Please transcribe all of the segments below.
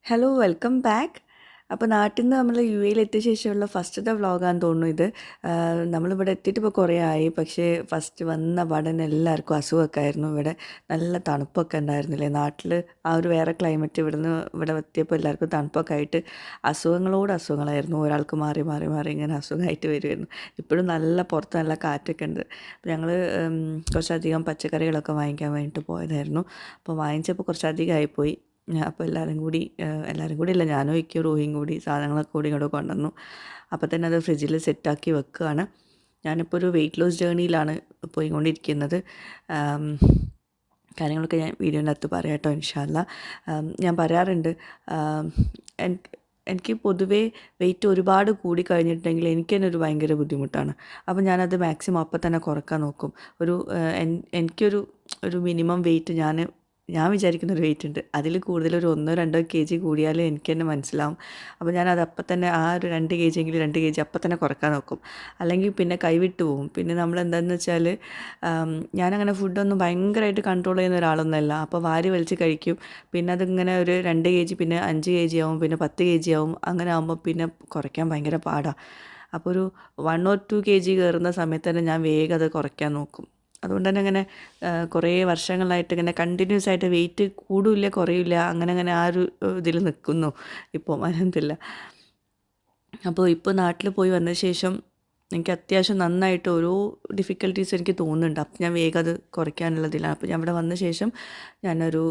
Hello welcome back. അപ്പോൾ നാട്ടിൽ നിന്ന് നമ്മൾ യു എയിലെത്തിയ ശേഷമുള്ള ഫസ്റ്റത്തെ വ്ളോഗാന്ന് തോന്നുന്നു ഇത്. നമ്മളിവിടെ എത്തിയിട്ട് ഇപ്പോൾ കുറേ ആയി. പക്ഷേ ഫസ്റ്റ് വന്ന പാടന്നെ എല്ലാവർക്കും അസുഖമൊക്കെ ആയിരുന്നു. ഇവിടെ നല്ല തണുപ്പൊക്കെ ഉണ്ടായിരുന്നില്ലേ നാട്ടിൽ. ആ ഒരു വേറെ ക്ലൈമറ്റ് ഇവിടെ എത്തിയപ്പോൾ എല്ലാവർക്കും തണുപ്പൊക്കെ ആയിട്ട് അസുഖങ്ങളോട് അസുഖങ്ങളായിരുന്നു. ഒരാൾക്ക് മാറി മാറി മാറി ഇങ്ങനെ അസുഖമായിട്ട് വരുമായിരുന്നു. ഇപ്പോഴും നല്ല പുറത്ത് നല്ല കാറ്റൊക്കെ ഉണ്ട്. അപ്പോൾ ഞങ്ങൾ കുറച്ചധികം പച്ചക്കറികളൊക്കെ വാങ്ങിക്കാൻ വേണ്ടിയിട്ട് പോയതായിരുന്നു. അപ്പോൾ വാങ്ങിച്ചപ്പോൾ കുറച്ചധികമായിപ്പോയി. അപ്പോൾ എല്ലാവരും കൂടി അല്ല, ഞാനും ഇക്കും റൂഹിയും കൂടി സാധനങ്ങളൊക്കെ കൂടി ഇങ്ങോട്ട് കൊണ്ടുവന്നു. അപ്പോൾ തന്നെ അത് ഫ്രിഡ്ജിൽ സെറ്റാക്കി വെക്കുകയാണ്. ഞാനിപ്പോൾ ഒരു വെയിറ്റ് ലോസ് ജേർണിയിലാണ് പോയിക്കൊണ്ടിരിക്കുന്നത്. കാര്യങ്ങളൊക്കെ ഞാൻ വീഡിയോൻ്റെ അകത്ത് പറയാം കേട്ടോ, ഇൻഷാ അല്ലാ. ഞാൻ പറയാറുണ്ട്, എനിക്ക് പൊതുവേ വെയിറ്റ് ഒരുപാട് കൂടി കഴിഞ്ഞിട്ടുണ്ടെങ്കിൽ എനിക്ക് തന്നെ ഒരു ഭയങ്കര ബുദ്ധിമുട്ടാണ്. അപ്പോൾ ഞാനത് മാക്സിമം അപ്പം തന്നെ കുറക്കാൻ നോക്കും. എനിക്കൊരു മിനിമം വെയിറ്റ് ഞാൻ വിചാരിക്കുന്നൊരു വെയിറ്റ് ഉണ്ട്. അതിൽ കൂടുതൽ ഒരു 1-2 kg കൂടിയാൽ എനിക്ക് തന്നെ മനസ്സിലാവും. അപ്പോൾ ഞാനത് അപ്പം തന്നെ ആ ഒരു 2 kg എങ്കിലും 2 kg അപ്പം തന്നെ കുറക്കാൻ നോക്കും. അല്ലെങ്കിൽ പിന്നെ കൈവിട്ട് പോവും. പിന്നെ നമ്മളെന്താണെന്ന് വെച്ചാൽ, ഞാനങ്ങനെ ഫുഡൊന്നും ഭയങ്കരമായിട്ട് കൺട്രോൾ ചെയ്യുന്ന ഒരാളൊന്നുമല്ല. അപ്പോൾ വാരി വലിച്ച് കഴിക്കും. പിന്നെ അതിങ്ങനെ ഒരു 2 kg, പിന്നെ 5 kg ആവും, പിന്നെ 10 kg ആവും. അങ്ങനെ ആകുമ്പോൾ പിന്നെ കുറയ്ക്കാൻ ഭയങ്കര പാടാണ്. അപ്പോൾ ഒരു 1 or 2 kg കയറുന്ന സമയത്ത് തന്നെ ഞാൻ വേഗം അത് കുറയ്ക്കാൻ നോക്കും. അതുകൊണ്ട് തന്നെ ഇങ്ങനെ കുറേ വർഷങ്ങളായിട്ട് ഇങ്ങനെ കണ്ടിന്യൂസ് ആയിട്ട് വെയിറ്റ് കൂടില്ല കുറയില്ല, അങ്ങനെ ആ ഒരു ഇതിൽ നിൽക്കുന്നു ഇപ്പോൾ, അൽഹംദുലില്ല. അപ്പോൾ ഇപ്പോൾ നാട്ടിൽ പോയി വന്ന ശേഷം എനിക്ക് അത്യാവശ്യം നന്നായിട്ട് ഓരോ ഡിഫിക്കൽട്ടീസ് എനിക്ക് തോന്നുന്നുണ്ട്. അപ്പം ഞാൻ വേഗം അത് കുറയ്ക്കാനുള്ളതിലാണ്. അപ്പോൾ ഞാൻ ഇവിടെ വന്ന ശേഷം ഞാനൊരു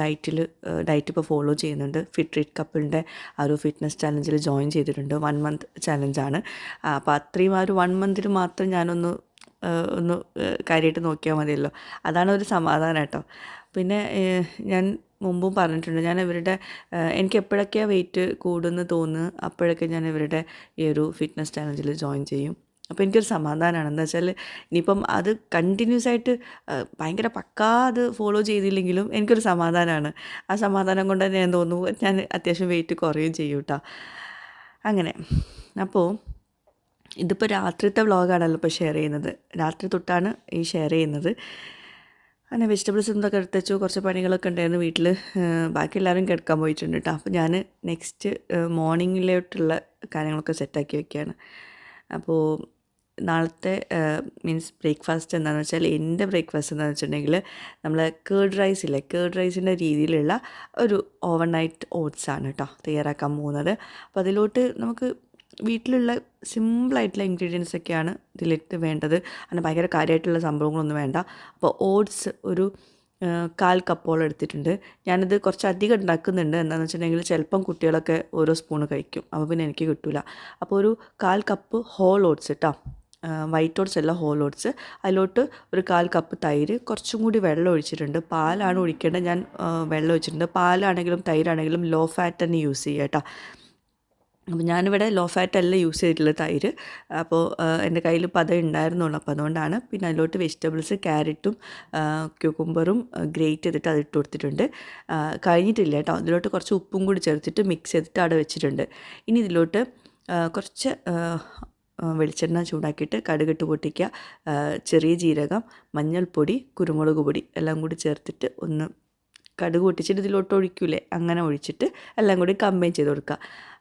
ഡയറ്റ് ഇപ്പോൾ ഫോളോ ചെയ്യുന്നുണ്ട്. ഫിറ്റ് ട്രീറ്റ് കപ്പിളിൻ്റെ ആ ഒരു ഫിറ്റ്നസ് ചാലഞ്ചിൽ ജോയിൻ ചെയ്തിട്ടുണ്ട്. 1 month ചാലഞ്ചാണ്. അപ്പോൾ അത്രയും ആ ഒരു 1 month മാത്രം ഞാനൊന്ന് കാര്യമായിട്ട് നോക്കിയാൽ മതിയല്ലോ. അതാണ് ഒരു സമാധാനം കേട്ടോ. പിന്നെ ഞാൻ മുമ്പും പറഞ്ഞിട്ടുണ്ട്, ഞാൻ എനിക്ക് എപ്പോഴൊക്കെയാണ് വെയിറ്റ് കൂടുമെന്ന് തോന്നുന്നു അപ്പോഴൊക്കെ ഞാൻ ഇവരുടെ ഈ ഒരു ഫിറ്റ്നസ് ചാലഞ്ചിൽ ജോയിൻ ചെയ്യും. അപ്പോൾ എനിക്കൊരു സമാധാനമാണ്. എന്താ വെച്ചാൽ ഇനിയിപ്പം അത് കണ്ടിന്യൂസ് ആയിട്ട് ഭയങ്കര പക്കാ അത് ഫോളോ ചെയ്തില്ലെങ്കിലും എനിക്കൊരു സമാധാനമാണ്. ആ സമാധാനം കൊണ്ട് തന്നെ ഞാൻ തോന്നുന്നു ഞാൻ അത്യാവശ്യം വെയിറ്റ് കുറയുകയും ചെയ്യും കേട്ടോ. അങ്ങനെ അപ്പോൾ ഇതിപ്പോൾ രാത്രിത്തെ വ്ളോഗാണല്ലോ ഇപ്പോൾ ഷെയർ ചെയ്യുന്നത്. രാത്രി തൊട്ടാണ് ഈ ഷെയർ ചെയ്യുന്നത്. അങ്ങനെ വെജിറ്റബിൾസ് എന്തൊക്കെ എടുത്ത് വെച്ചു. കുറച്ച് പണികളൊക്കെ ഉണ്ടായിരുന്നു വീട്ടിൽ. ബാക്കി എല്ലാവരും കിടക്കാൻ പോയിട്ടുണ്ട് കേട്ടോ. അപ്പോൾ ഞാൻ നെക്സ്റ്റ് മോർണിംഗിലോട്ടുള്ള കാര്യങ്ങളൊക്കെ സെറ്റാക്കി വെക്കുകയാണ്. അപ്പോൾ നാളത്തെ ബ്രേക്ക്ഫാസ്റ്റ് എന്താണെന്ന് വെച്ചാൽ, എൻ്റെ ബ്രേക്ക്ഫാസ്റ്റ് എന്താണെന്ന് വെച്ചിട്ടുണ്ടെങ്കിൽ നമ്മൾ കേർഡ് റൈസിൻ്റെ രീതിയിലുള്ള ഒരു ഓവർനൈറ്റ് ഓട്സാണ് കേട്ടോ തയ്യാറാക്കാൻ പോകുന്നത്. അപ്പോൾ അതിലോട്ട് നമുക്ക് വീട്ടിലുള്ള സിമ്പിളായിട്ടുള്ള ഇൻഗ്രീഡിയൻസ് ഒക്കെയാണ് ഇതിലേക്ക് വേണ്ടത്. അങ്ങനെ ഭയങ്കര കാര്യമായിട്ടുള്ള സംഭവങ്ങളൊന്നും വേണ്ട. അപ്പോൾ ഓട്സ് ഒരു 1/4 കപ്പോളം എടുത്തിട്ടുണ്ട്. ഞാനിത് കുറച്ചധികം ഉണ്ടാക്കുന്നുണ്ട്. എന്താണെന്ന് വെച്ചിട്ടുണ്ടെങ്കിൽ ചിലപ്പം കുട്ടികളൊക്കെ ഓരോ സ്പൂണ് കഴിക്കും, അപ്പോൾ പിന്നെ എനിക്ക് കിട്ടില്ല. അപ്പോൾ ഒരു 1/4 കപ്പ് ഹോൾ ഓട്സ് കേട്ടോ, വൈറ്റ് ഓട്സ് അല്ല, ഹോൾ ഓട്സ്. അതിലോട്ട് ഒരു 1/4 കപ്പ് തൈര്, കുറച്ചും കൂടി വെള്ളം ഒഴിച്ചിട്ടുണ്ട്. പാലാണ് ഒഴിക്കേണ്ടത്, ഞാൻ വെള്ളം ഒഴിച്ചിട്ടുണ്ട്. പാലാണെങ്കിലും തൈരാണെങ്കിലും ലോ ഫാറ്റ് തന്നെ യൂസ് ചെയ്യുക കേട്ടോ. അപ്പോൾ ഞാനിവിടെ ലോ ഫാറ്റ് അല്ല യൂസ് ചെയ്തിട്ടുള്ളത്, തൈര്. അപ്പോൾ എൻ്റെ കയ്യിൽ ഇപ്പോൾ അതേ ഉണ്ടായിരുന്നുള്ളൂ, അപ്പോൾ അതുകൊണ്ടാണ്. പിന്നെ അതിലോട്ട് വെജിറ്റബിൾസ്, ക്യാരറ്റും ക്യൂക്കുംബറും ഗ്രേറ്റ് ചെയ്തിട്ട് അതിട്ട് കൊടുത്തിട്ടുണ്ട്. കഴിഞ്ഞിട്ടില്ല കേട്ടോ. അതിലോട്ട് കുറച്ച് ഉപ്പും കൂടി ചേർത്തിട്ട് മിക്സ് ചെയ്തിട്ട് അവിടെ വെച്ചിട്ടുണ്ട്. ഇനി ഇതിലോട്ട് കുറച്ച് വെളിച്ചെണ്ണ ചൂടാക്കിയിട്ട് കടുകിട്ട് പൊട്ടിക്കുക, ചെറിയ ജീരകം, മഞ്ഞൾപ്പൊടി, കുരുമുളക് പൊടി എല്ലാം കൂടി ചേർത്തിട്ട് ഒന്ന് കടുക് പൊട്ടിച്ചിട്ട് ഇതിലോട്ട് ഒഴിക്കൂലേ, അങ്ങനെ ഒഴിച്ചിട്ട് എല്ലാം കൂടി കമ്പൈൻ ചെയ്ത് കൊടുക്കുക.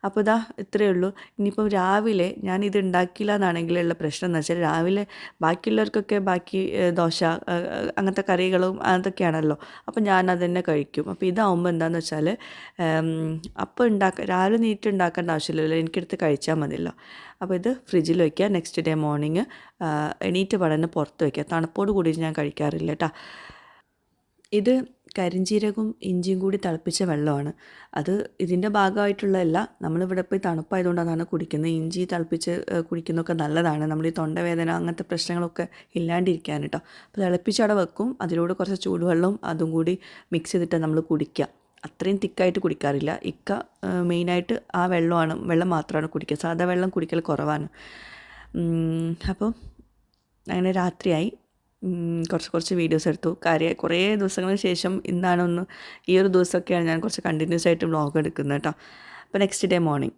അപ്പോൾ ഇതാ ഇത്രയേ ഉള്ളൂ. ഇനിയിപ്പം രാവിലെ ഞാനിത് ഉണ്ടാക്കില്ല എന്നാണെങ്കിലുള്ള പ്രശ്നം എന്ന് വെച്ചാൽ, രാവിലെ ബാക്കിയുള്ളവർക്കൊക്കെ ദോശ അങ്ങനത്തെ കറികളും അതൊക്കെയാണല്ലോ. അപ്പോൾ ഞാനത് തന്നെ കഴിക്കും. അപ്പോൾ ഇതാവുമ്പോൾ എന്താണെന്ന് വെച്ചാൽ, രാവിലെ നീറ്റ് ഉണ്ടാക്കേണ്ട ആവശ്യമില്ലല്ലോ, എനിക്കെടുത്ത് കഴിച്ചാൽ മതിയല്ലോ. അപ്പോൾ ഇത് ഫ്രിഡ്ജിൽ വയ്ക്കുക. നെക്സ്റ്റ് ഡേ മോർണിംഗ് എണീറ്റ് പടന്നെ പുറത്ത് വയ്ക്കുക. തണുപ്പോട് കൂടി ഞാൻ കഴിക്കാറില്ല കേട്ടോ. ഇത് കരിഞ്ജീരകവും ഇഞ്ചിയും കൂടി തിളപ്പിച്ച വെള്ളമാണ്. അത് ഇതിൻ്റെ ഭാഗമായിട്ടുള്ളതല്ല. നമ്മളിവിടെ പോയി തണുപ്പായതുകൊണ്ട് അതാണ് കുടിക്കുന്നത്. ഇഞ്ചി തിളപ്പിച്ച് കുടിക്കുന്നതൊക്കെ നല്ലതാണ്, നമ്മൾ ഈ തൊണ്ടവേദന അങ്ങനത്തെ പ്രശ്നങ്ങളൊക്കെ ഇല്ലാണ്ടിരിക്കാൻ കേട്ടോ. അപ്പോൾ തിളപ്പിച്ചവിടെ വെക്കും. അതിലൂടെ കുറച്ച് ചൂടുവെള്ളവും അതും കൂടി മിക്സ് ചെയ്തിട്ട് നമ്മൾ കുടിക്കുക. അത്രയും തിക്കായിട്ട് കുടിക്കാറില്ല. മെയിനായിട്ട് ആ വെള്ളം മാത്രമാണ് കുടിക്കുക. സാധാ വെള്ളം കുടിക്കൽ കുറവാണ്. അപ്പോൾ അങ്ങനെ രാത്രിയായി. കുറച്ച് വീഡിയോസ് എടുത്തു. കുറേ ദിവസങ്ങൾക്ക് ശേഷം ഇന്നാണ് ഈ ഒരു ദിവസമൊക്കെയാണ് ഞാൻ കുറച്ച് കണ്ടിന്യൂസ് ആയിട്ട് വ്ളോഗ് എടുക്കുന്നത് കേട്ടോ. അപ്പോൾ നെക്സ്റ്റ് ഡേ മോർണിംഗ്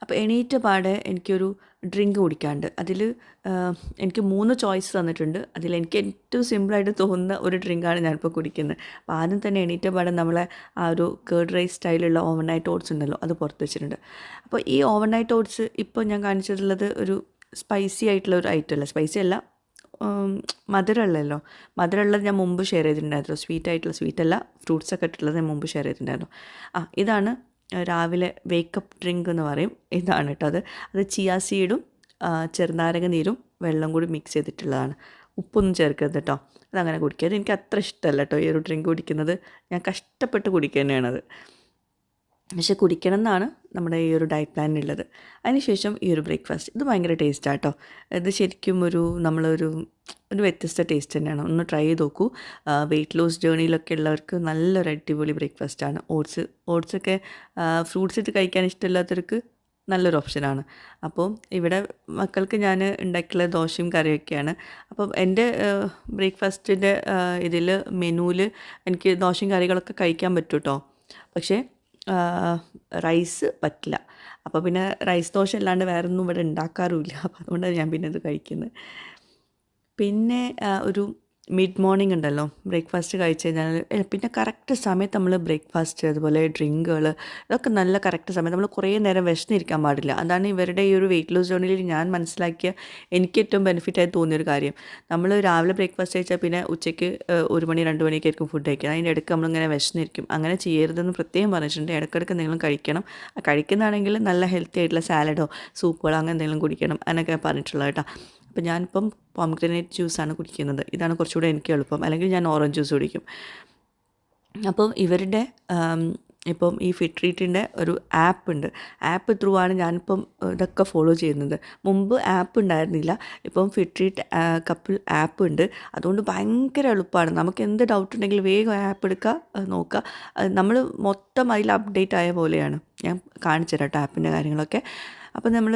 അപ്പോൾ എണീറ്റ പാടെ എനിക്കൊരു ഡ്രിങ്ക് കുടിക്കാനുണ്ട്. അതിൽ എനിക്ക് 3 ചോയ്സ് തന്നിട്ടുണ്ട്. അതിലെനിക്ക് ഏറ്റവും സിമ്പിളായിട്ട് തോന്നുന്ന ഒരു ഡ്രിങ്കാണ് ഞാനിപ്പോൾ കുടിക്കുന്നത്. അപ്പോൾ ആദ്യം തന്നെ എണീറ്റ പാടെ നമ്മളെ ആ ഒരു കേർഡ് റൈസ് സ്റ്റൈലുള്ള ഓവർനൈറ്റ് ഓട്സ് ഉണ്ടല്ലോ, അത് പുറത്ത് വെച്ചിട്ടുണ്ട്. അപ്പോൾ ഈ ഓവർനൈറ്റ് ഓട്സ് ഇപ്പോൾ ഞാൻ കാണിച്ചിട്ടുള്ളത് ഒരു സ്പൈസി ആയിട്ടുള്ള ഒരു ഐറ്റം അല്ല, സ്പൈസി അല്ല, മധുരമുള്ളല്ലോ. മധുരമുള്ളത് ഞാൻ മുമ്പ് ഷെയർ ചെയ്തിട്ടുണ്ടായിരുന്നു. സ്വീറ്റല്ല, ഫ്രൂട്ട്സൊക്കെ ഇട്ടുള്ളത് ഞാൻ മുമ്പ് ഷെയർ ചെയ്തിട്ടുണ്ടായിരുന്നു. ഇതാണ് രാവിലെ വേക്കപ്പ് ഡ്രിങ്ക് എന്ന് പറയും. ഇതാണ് കേട്ടോ അത് ചിയാ സീഡും ചെറുനാരങ്ങ നീരും വെള്ളം കൂടി മിക്സ് ചെയ്തിട്ടുള്ളതാണ്. ഉപ്പൊന്നും ചേർക്കരുത് കേട്ടോ. അതങ്ങനെ കുടിക്കുക. അത് എനിക്ക് അത്ര ഇഷ്ടമല്ല കേട്ടോ ഈ ഒരു ഡ്രിങ്ക് കുടിക്കുന്നത്. ഞാൻ കഷ്ടപ്പെട്ട് കുടിക്കുക തന്നെയാണത്. പക്ഷെ കുടിക്കണം എന്നാണ് നമ്മുടെ ഈ ഒരു ഡയറ്റ് പ്ലാനിലുള്ളത്. അതിനുശേഷം ഈ ഒരു ബ്രേക്ക്ഫാസ്റ്റ്, ഇത് ഭയങ്കര ടേസ്റ്റാണ് കേട്ടോ. ഇത് ശരിക്കും നമ്മളൊരു വ്യത്യസ്ത ടേസ്റ്റ് തന്നെയാണ്. ഒന്ന് ട്രൈ ചെയ്ത് നോക്കൂ. വെയിറ്റ് ലോസ് ജേർണിയിലൊക്കെ ഉള്ളവർക്ക് നല്ലൊരു അടിപൊളി ബ്രേക്ക്ഫാസ്റ്റാണ്. ഓട്സൊക്കെ ഫ്രൂട്ട്സ് ഇട്ട് കഴിക്കാൻ ഇഷ്ടമില്ലാത്തവർക്ക് നല്ലൊരു ഓപ്ഷനാണ്. അപ്പോൾ ഇവിടെ മക്കൾക്ക് ഞാൻ ഉണ്ടാക്കിയുള്ള ദോശയും കറിയൊക്കെയാണ്. അപ്പം എൻ്റെ ബ്രേക്ക്ഫാസ്റ്റിൻ്റെ ഇതിൽ മെനുവിൽ എനിക്ക് ദോശയും കറികളൊക്കെ കഴിക്കാൻ പറ്റും കേട്ടോ. പക്ഷേ റൈസ് പറ്റില്ല. അപ്പോൾ പിന്നെ റൈസ് ദോശ അല്ലാണ്ട് വേറെ ഒന്നും ഇവിടെ ഉണ്ടാക്കാറുമില്ല. അപ്പോൾ അതുകൊണ്ടാണ് ഞാൻ പിന്നെ ഇത് കഴിക്കുന്നത്. പിന്നെ ഒരു മിഡ് മോർണിംഗ് ഉണ്ടല്ലോ, ബ്രേക്ക്ഫാസ്റ്റ് കഴിച്ച് കഴിഞ്ഞാൽ പിന്നെ കറക്റ്റ് സമയത്ത് നമ്മൾ ബ്രേക്ക്ഫാസ്റ്റ് അതുപോലെ ഡ്രിങ്കുകൾ ഇതൊക്കെ നല്ല കറക്റ്റ് സമയത്ത്, നമ്മൾ കുറേ നേരം വിശന്നിരിക്കാൻ പാടില്ല. അതാണ് ഇവരുടെ ഈ ഒരു വെയിറ്റ് ലോസ് ജേർണിയിൽ ഞാൻ മനസ്സിലാക്കിയ എനിക്ക് ഏറ്റവും ബെനിഫിറ്റായി തോന്നിയൊരു കാര്യം. നമ്മൾ രാവിലെ ബ്രേക്ക്ഫാസ്റ്റ് കഴിച്ചാൽ പിന്നെ ഉച്ചയ്ക്ക് 1 മണി 2 മണിയൊക്കെ ആയിരിക്കും ഫുഡ് കഴിക്കുക. അതിൻ്റെ ഇടയ്ക്ക് നമ്മളിങ്ങനെ വിശന്നിരിക്കും. അങ്ങനെ ചെയ്യരുതെന്ന് പ്രത്യേകം പറഞ്ഞിട്ടുണ്ട്. ഇടയ്ക്കിടയ്ക്ക് എന്തെങ്കിലും കഴിക്കണം. കഴിക്കുന്നതാണെങ്കിൽ നല്ല ഹെൽത്തി ആയിട്ടുള്ള സാലഡോ സൂപ്പുകളോ അങ്ങനെ എന്തെങ്കിലും കുടിക്കണം എന്നൊക്കെ പറഞ്ഞിട്ടുള്ളത് കേട്ടോ. അപ്പോൾ ഞാനിപ്പം പോംഗ്രനേറ്റ് ജ്യൂസാണ് കുടിക്കുന്നത്. ഇതാണ് കുറച്ചുകൂടെ എനിക്ക് എളുപ്പം. അല്ലെങ്കിൽ ഞാൻ ഓറഞ്ച് ജ്യൂസ് കുടിക്കും. അപ്പം ഇവരുടെ ഇപ്പം ഈ ഫിറ്റ്രീറ്റിൻ്റെ ഒരു ആപ്പ് ത്രൂ ആണ് ഞാനിപ്പം ഇതൊക്കെ ഫോളോ ചെയ്യുന്നത്. മുമ്പ് ആപ്പ് ഉണ്ടായിരുന്നില്ല. ഇപ്പം ഫിറ്റ്രീറ്റ് കപ്പിൾ ആപ്പ് ഉണ്ട്. അതുകൊണ്ട് ഭയങ്കര എളുപ്പമാണ്. നമുക്ക് എന്ത് ഡൗട്ട് ഉണ്ടെങ്കിലും വേഗം ആപ്പ് എടുക്കുക, നോക്കുക. നമ്മൾ മൊത്തം അതിൽ അപ്ഡേറ്റ് ആയ പോലെയാണ്. ഞാൻ കാണിച്ചു തരാം കേട്ടോ ആപ്പിൻ്റെ കാര്യങ്ങളൊക്കെ. അപ്പോൾ നമ്മൾ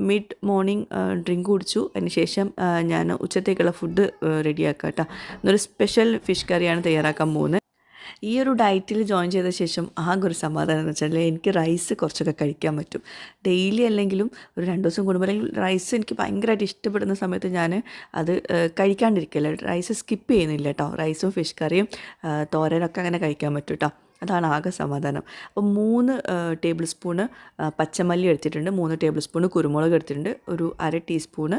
മിഡ് മോർണിംഗ് ഡ്രിങ്ക് കുടിച്ചു. അതിന് ശേഷം ഞാൻ ഉച്ചത്തേക്കുള്ള ഫുഡ് റെഡിയാക്കാം കേട്ടോ. ഇന്നൊരു സ്പെഷ്യൽ ഫിഷ് കറിയാണ് തയ്യാറാക്കാൻ പോകുന്നത്. ഈ ഒരു ഡയറ്റിൽ ജോയിൻ ചെയ്ത ശേഷം ആകെ ഒരു സമാധാനം എന്ന് വെച്ചാൽ എനിക്ക് റൈസ് കുറച്ചൊക്കെ കഴിക്കാൻ പറ്റും. ഡെയിലി അല്ലെങ്കിലും ഒരു 2 ദിവസം കൂടുമ്പോൾ, അല്ലെങ്കിൽ റൈസ് എനിക്ക് ഭയങ്കരമായിട്ട് ഇഷ്ടപ്പെടുന്ന സമയത്ത് ഞാൻ അത് കഴിക്കാണ്ടിരിക്കില്ല. റൈസ് സ്കിപ്പ് ചെയ്യുന്നില്ല കേട്ടോ. റൈസും ഫിഷ് കറിയും തോരനൊക്കെ അങ്ങനെ കഴിക്കാൻ പറ്റും കേട്ടോ. അതാണ് ആകെ സമാധാനം. അപ്പോൾ 3 ടേബിൾ സ്പൂണ് പച്ചമല്ലി എടുത്തിട്ടുണ്ട്, 3 ടേബിൾ സ്പൂണ് കുരുമുളക് എടുത്തിട്ടുണ്ട്, ഒരു 1/2 ടീസ്പൂണ്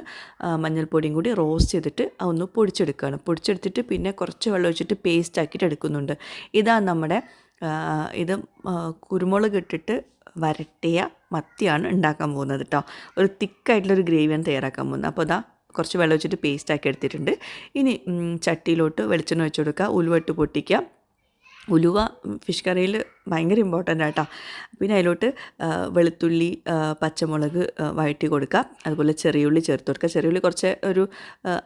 മഞ്ഞൾപ്പൊടിയും കൂടി റോസ്റ്റ് ചെയ്തിട്ട് അതൊന്ന് പൊടിച്ചെടുക്കുകയാണ്. പൊടിച്ചെടുത്തിട്ട് പിന്നെ കുറച്ച് വെള്ളം ഒഴിച്ചിട്ട് പേസ്റ്റ് ആക്കിയിട്ട് എടുക്കുന്നുണ്ട്. ഇതാണ് നമ്മുടെ ഇത് കുരുമുളക് ഇട്ടിട്ട് വരട്ടിയ മത്തിയാണ് ഉണ്ടാക്കാൻ പോകുന്നത് കേട്ടോ. ഒരു തിക്കായിട്ടുള്ളൊരു ഗ്രേവിയാണ് തയ്യാറാക്കാൻ പോകുന്നത്. അപ്പോൾ കുറച്ച് വെള്ളം ഒഴിച്ചിട്ട് പേസ്റ്റാക്കി എടുത്തിട്ടുണ്ട്. ഇനി ചട്ടിയിലോട്ട് വെളിച്ചെണ്ണ ഒഴിച്ച് കൊടുക്കുക, ഉലുവ ഇട്ട് പൊട്ടിക്കുക. ഉലുവ ഫിഷ് കറിയിൽ ഭയങ്കര ഇമ്പോർട്ടൻ്റ് ആട്ടോ. പിന്നെ അതിലോട്ട് വെളുത്തുള്ളി പച്ചമുളക് വഴറ്റി കൊടുക്കുക. അതുപോലെ ചെറിയുള്ളി ചേർത്ത് കൊടുക്കുക. ചെറിയുള്ളി കുറച്ച് ഒരു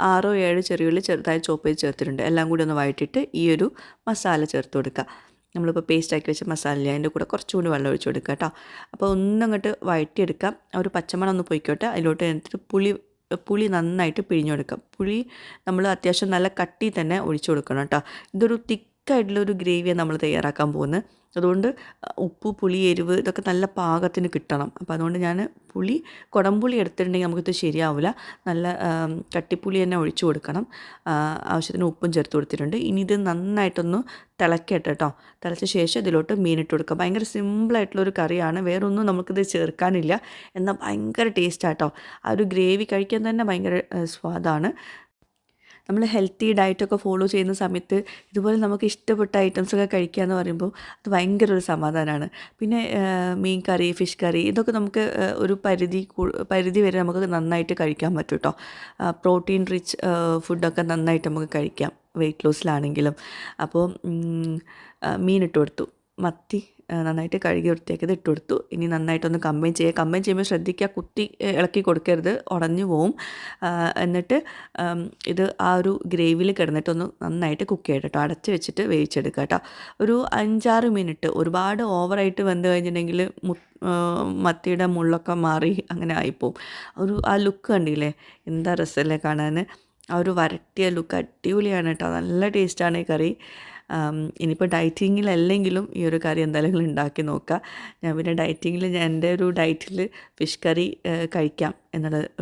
6-7 ചെറിയുള്ളി ചെറുതായി ചോപ്പ് ചെയ്ത് ചേർത്തിട്ടുണ്ട്. എല്ലാം കൂടി ഒന്ന് വഴറ്റിയിട്ട് ഈ ഒരു മസാല ചേർത്ത് കൊടുക്കുക. നമ്മളിപ്പോൾ പേസ്റ്റാക്കി വെച്ച മസാല അതിൻ്റെ കൂടെ കുറച്ചുകൂടി വെള്ളം ഒഴിച്ച് കൊടുക്കുക കേട്ടോ. അപ്പോൾ ഒന്നങ്ങോട്ട് വഴറ്റിയെടുക്കാം. ഒരു പച്ചമണം ഒന്ന് പൊയ്ക്കോട്ടെ. അതിലോട്ട് എന്നിട്ട് പുളി നന്നായിട്ട് പിഴിഞ്ഞെടുക്കാം. പുളി നമ്മൾ അത്യാവശ്യം നല്ല കട്ടി തന്നെ ഒഴിച്ചു കൊടുക്കണം കേട്ടോ. ഇതൊരു തിക്കായിട്ടുള്ളൊരു ഗ്രേവിയാണ് നമ്മൾ തയ്യാറാക്കാൻ പോകുന്നത്. അതുകൊണ്ട് ഉപ്പ്, പുളി, എരിവ് ഇതൊക്കെ നല്ല പാകത്തിന് കിട്ടണം. അപ്പോൾ അതുകൊണ്ട് ഞാൻ കുടംപുളി എടുത്തിട്ടുണ്ടെങ്കിൽ നമുക്കിത് ശരിയാവില്ല. നല്ല കട്ടിപ്പുളി തന്നെ ഒഴിച്ചു കൊടുക്കണം. ആവശ്യത്തിന് ഉപ്പും ചേർത്ത് കൊടുത്തിട്ടുണ്ട്. ഇനി ഇത് നന്നായിട്ടൊന്ന് തിളക്കട്ടെ കേട്ടോ. തിളച്ച ശേഷം ഇതിലോട്ട് മീനിട്ട് കൊടുക്കുക. ഭയങ്കര സിമ്പിളായിട്ടുള്ളൊരു കറിയാണ്. വേറൊന്നും നമുക്കിത് ചേർക്കാനില്ല. എന്നാൽ ഭയങ്കര ടേസ്റ്റാട്ടോ. ആ ഒരു ഗ്രേവി കഴിക്കാൻ തന്നെ ഭയങ്കര സ്വാദാണ്. നമ്മൾ ഹെൽത്തി ഡയറ്റൊക്കെ ഫോളോ ചെയ്യുന്ന സമയത്ത് ഇതുപോലെ നമുക്ക് ഇഷ്ടപ്പെട്ട ഐറ്റംസൊക്കെ കഴിക്കുക എന്ന് പറയുമ്പോൾ അത് ഭയങ്കര ഒരു സമാധാനമാണ്. പിന്നെ മീൻ കറി, ഫിഷ് കറി ഇതൊക്കെ നമുക്ക് ഒരു പരിധി വരെ നമുക്ക് നന്നായിട്ട് കഴിക്കാൻ പറ്റും കേട്ടോ. പ്രോട്ടീൻ റിച്ച് ഫുഡൊക്കെ നന്നായിട്ട് നമുക്ക് കഴിക്കാം വെയിറ്റ് ലോസിലാണെങ്കിലും. അപ്പോൾ മീനിട്ട് കൊടുത്തു, മത്തി നന്നായിട്ട് കഴുകി വൃത്തിയാക്കിയത് ഇട്ട് കൊടുത്തു. ഇനി നന്നായിട്ടൊന്ന് കമ്പൈൻ ചെയ്യുമ്പോൾ ശ്രദ്ധിക്കുക, കുത്തി ഇളക്കി കൊടുക്കരുത്, ഉടഞ്ഞു പോവും. എന്നിട്ട് ഇത് ആ ഒരു ഗ്രേവിയിൽ കിടന്നിട്ടൊന്ന് നന്നായിട്ട് കുക്ക് ചെയ്യട്ടെ കേട്ടോ. അടച്ച് വെച്ചിട്ട് വേവിച്ചെടുക്കുക കേട്ടോ. ഒരു 5-6 മിനിറ്റ്. ഒരുപാട് ഓവറായിട്ട് വെന്ത് കഴിഞ്ഞിട്ടുണ്ടെങ്കിൽ മത്തിയുടെ മുള്ളൊക്കെ മാറി അങ്ങനെ ആയിപ്പോവും. ആ ലുക്ക് കണ്ടില്ലേ, എന്താ രസമല്ലേ കാണാൻ. ആ ഒരു വരട്ടിയ ലുക്ക് അടിപൊളിയാണ് കേട്ടോ. നല്ല ടേസ്റ്റാണ് ഈ കറി. ഇനിയിപ്പോൾ ഡയറ്റിങ്ങിലല്ലെങ്കിലും ഈ ഒരു കറി എന്തായാലും ഉണ്ടാക്കി നോക്കുക. ഞാൻ പിന്നെ ഡയറ്റിങ്ങിൽ എൻ്റെ ഒരു ഡയറ്റിൽ ഫിഷ് കറി കഴിക്കാം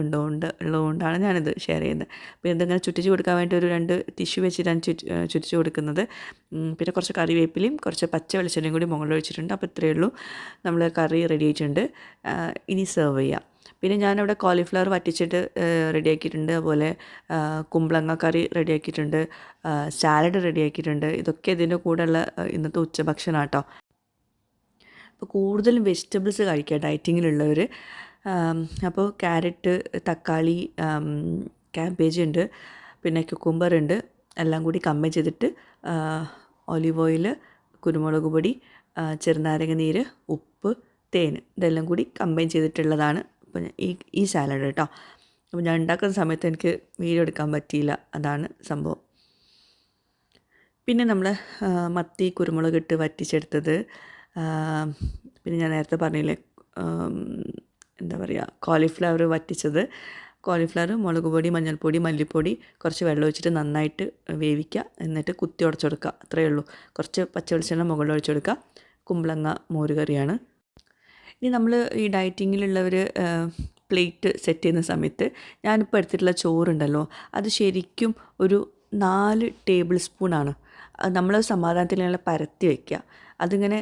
ഉള്ളതുകൊണ്ടാണ് ഞാനിത് ഷെയർ ചെയ്യുന്നത്. പിന്നെ ഇതിങ്ങനെ ചുറ്റിച്ച് കൊടുക്കാൻ വേണ്ടി ഒരു 2 ടിഷ്യൂ വെച്ചിട്ടാണ് ചുറ്റിച്ച് കൊടുക്കുന്നത്. പിന്നെ കുറച്ച് കറിവേപ്പിലയും കുറച്ച് പച്ച വെളിച്ചെണ്ണയും കൂടി മുകളിൽ ഒഴിച്ചിട്ടുണ്ട്. അപ്പോൾ ഇത്രയേ ഉള്ളൂ, നമ്മൾ കറി റെഡി ആയിട്ടുണ്ട്. ഇനി സെർവ് ചെയ്യാം. പിന്നെ ഞാനവിടെ കോളിഫ്ലവർ വറ്റിച്ചിട്ട് റെഡിയാക്കിയിട്ടുണ്ട്. അതുപോലെ കുമ്പളങ്ങ കറി റെഡിയാക്കിയിട്ടുണ്ട്, സാലഡ് റെഡിയാക്കിയിട്ടുണ്ട്. ഇതൊക്കെ ഇതിൻ്റെ കൂടെയുള്ള ഇന്നത്തെ ഉച്ചഭക്ഷണം കേട്ടോ. അപ്പോൾ കൂടുതലും വെജിറ്റബിൾസ് കഴിക്കുക ഡയറ്റിങ്ങിലുള്ളവർ. അപ്പോൾ ക്യാരറ്റ്, തക്കാളി, ക്യാബേജ് ഉണ്ട്, പിന്നെ കുക്കുംബർ ഉണ്ട്. എല്ലാം കൂടി കമ്പൈൻ ചെയ്തിട്ട് ഒലിവ് ഓയിൽ, കുരുമുളക് പൊടി, ചെറുനാരങ്ങ നീര്, ഉപ്പ്, തേൻ ഇതെല്ലാം കൂടി കമ്പൈൻ ചെയ്തിട്ടുള്ളതാണ് അപ്പോൾ ഈ സാലഡ് കേട്ടോ. അപ്പോൾ ഞാൻ ഉണ്ടാക്കുന്ന സമയത്ത് എനിക്ക് വീഡിയോ എടുക്കാൻ പറ്റിയില്ല, അതാണ് സംഭവം. പിന്നെ നമ്മൾ മത്തി കുരുമുളക് ഇട്ട് വറ്റിച്ചെടുത്തത്, പിന്നെ ഞാൻ നേരത്തെ പറഞ്ഞില്ലേ എന്താ പറയുക, കോളിഫ്ലവർ വറ്റിച്ചത്. കോളിഫ്ലവർ മുളക് പൊടി, മഞ്ഞൾപ്പൊടി, മല്ലിപ്പൊടി, കുറച്ച് വെള്ളം ഒഴിച്ചിട്ട് നന്നായിട്ട് വേവിക്കുക. എന്നിട്ട് കുത്തി ഉടച്ചെടുക്കുക, അത്രയേ ഉള്ളൂ. കുറച്ച് പച്ച വെളിച്ചെണ്ണ മുകളിൽ ഒഴിച്ചെടുക്കുക. കുമ്പളങ്ങ മോരുകറിയാണ്. ഇനി നമ്മൾ ഈ ഡയറ്റിങ്ങിലുള്ളവർ പ്ലേറ്റ് സെറ്റ് ചെയ്യുന്ന സമയത്ത് ഞാനിപ്പോൾ എടുത്തിട്ടുള്ള ചോറുണ്ടല്ലോ, അത് ശരിക്കും ഒരു 4 ടേബിൾ സ്പൂണാണ്. നമ്മൾ സമാധാനത്തിൽ പരത്തി വയ്ക്കുക. അതിങ്ങനെ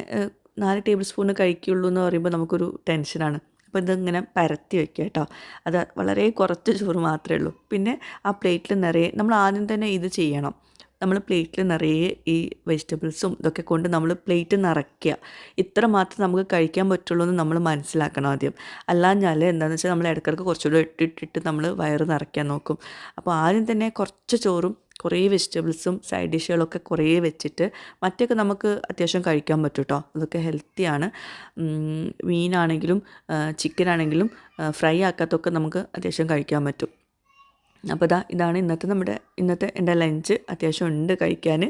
4 ടേബിൾ സ്പൂൺ കഴിക്കുള്ളൂ എന്ന് പറയുമ്പോൾ നമുക്കൊരു ടെൻഷനാണ്. അപ്പോൾ ഇതിങ്ങനെ പരത്തി വയ്ക്കുക കേട്ടോ. അത് വളരെ കുറച്ച് ചോറ് മാത്രമേ ഉള്ളൂ. പിന്നെ ആ പ്ലേറ്റിൽ നിറയെ നമ്മൾ ആദ്യം തന്നെ ഇത് ചെയ്യണം. നമ്മൾ പ്ലേറ്റിൽ നിറയെ ഈ വെജിറ്റബിൾസും ഇതൊക്കെ കൊണ്ട് നമ്മൾ പ്ലേറ്റ് നിറയ്ക്കുക. ഇത്ര മാത്രം നമുക്ക് കഴിക്കാൻ പറ്റുള്ളൂ എന്ന് നമ്മൾ മനസ്സിലാക്കണം ആദ്യം. അല്ലാഞ്ഞാൽ എന്താണെന്ന് വെച്ചാൽ നമ്മൾ ഇടയ്ക്കിടയ്ക്ക് കുറച്ചുകൂടെ ഇട്ടിട്ട് നമ്മൾ വയറ് നിറയ്ക്കാൻ നോക്കും. അപ്പോൾ ആദ്യം തന്നെ കുറച്ച് ചോറും കുറേ വെജിറ്റബിൾസും സൈഡ് ഡിഷുകളൊക്കെ കുറേ വെച്ചിട്ട് മറ്റൊക്കെ നമുക്ക് അത്യാവശ്യം കഴിക്കാൻ പറ്റും കേട്ടോ. അതൊക്കെ ഹെൽത്തിയാണ്. മീനാണെങ്കിലും ചിക്കനാണെങ്കിലും ഫ്രൈ ആക്കാത്തൊക്കെ നമുക്ക് അത്യാവശ്യം കഴിക്കാൻ പറ്റും. അപ്പോൾ ഇതാണ് ഇന്നത്തെ എൻ്റെ ലഞ്ച്. അത്യാവശ്യം ഉണ്ട് കഴിക്കാൻ.